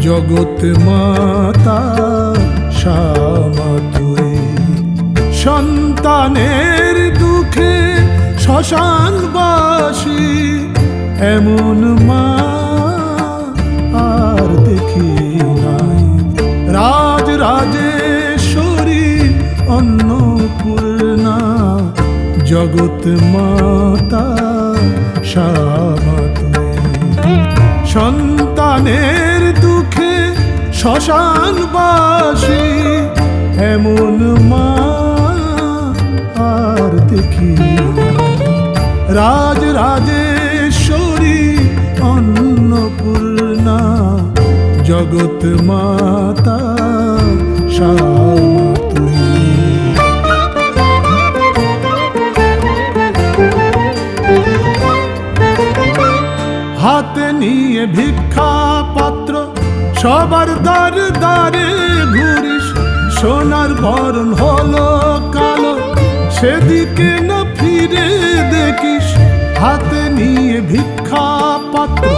জগৎ মাতা শ্যামা তুই। সন্তানের দুঃখে শ্মশানবাসী এমন মা আর দেখি নাই। রাজ রাজেশ্বরী অন্নপূর্ণা জগৎ মাতা শ্যামা তুই। সন্তানের দুঃখে শ্মশানবাসী এমন মা আর দেখি নাই। রাজ রাজেশ্বরী অন্নপূর্ণা জগৎ মাতা শ্যামা তুই। হাতে নিয়ে ভিক্ষা পাত্র সবার দ্বারে দ্বারে ঘুরিস, সোনার বরণ হলো কালো সেদিকে না ফিরে দেখিস। হাতে নিয়ে ভিক্ষা পাত্র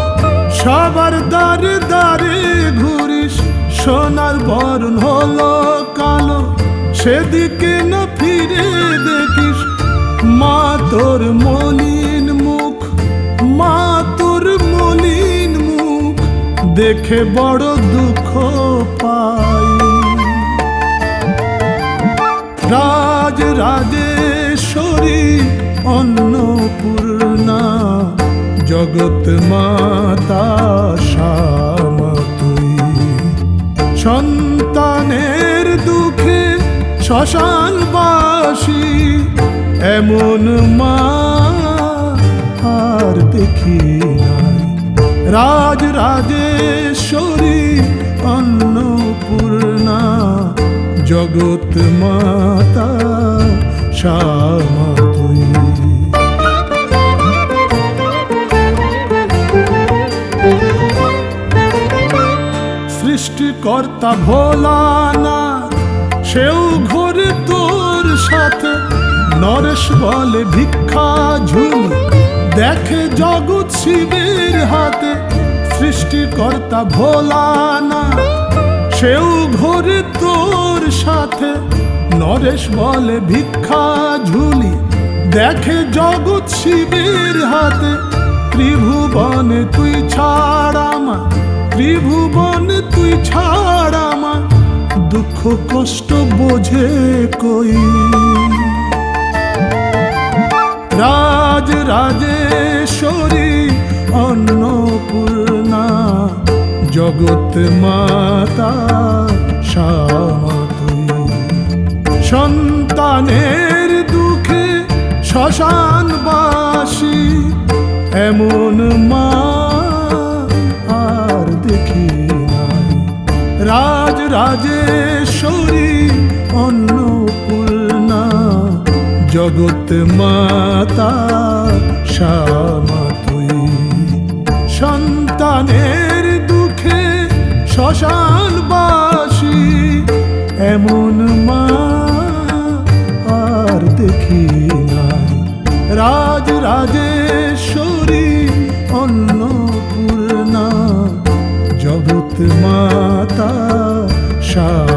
সবার দ্বারে দ্বারে ঘুরিস, সোনার বরণ হলো কালো সেদিকে না ফিরে দেখিস। মা তোর মলিন মুখ, মা তোর মলিন মুখ দেখে বড় দুঃখ পাই। রাজ রাজেশ্বরী অন্নপূর্ণা জগৎ মাতা শ্যামা তুই। সন্তানের দুঃখে শ্মশানবাসী এমন মা আর দেখি নাই। রাজ রাজেশ্বরী অন্নপূর্ণা জগৎ মাতা শ্যামা তুই। সৃষ্টিকর্তা ভোলানা সেও ঘোরে তোর সাথে, নরেশ বলে ভিক্ষা ঝুলি দেখে জগৎ শিবের হাতে। সৃষ্টিকর্তা ভোলানা সেও ঘোরে তোর সাথে, নরেশ বলে ভিক্ষা ঝুলি দেখে জগৎ শিবের হাতে। ত্রিভুবনে তুই ছাড়া মা, ত্রিভুবনে তুই ছাড়া মা দুঃখ কষ্ট বোঝে কই। রাজ রাজেশ্বরী অন্নপূর্ণা জগৎ মাতা শ্যামা তুই। সন্তানের দুঃখে শ্মশানবাসী এমন মা আর দেখি নাই। রাজ রাজেশ্বরী অন্নপূর্ণা জগৎ মাতা শ্যামা তুই। সন্তানের দুঃখে শ্মশানবাসী এমন মা আর দেখি নাই। রাজ রাজেশ্বরী অন্নপূর্ণা জগৎ মাতা শ্যামা।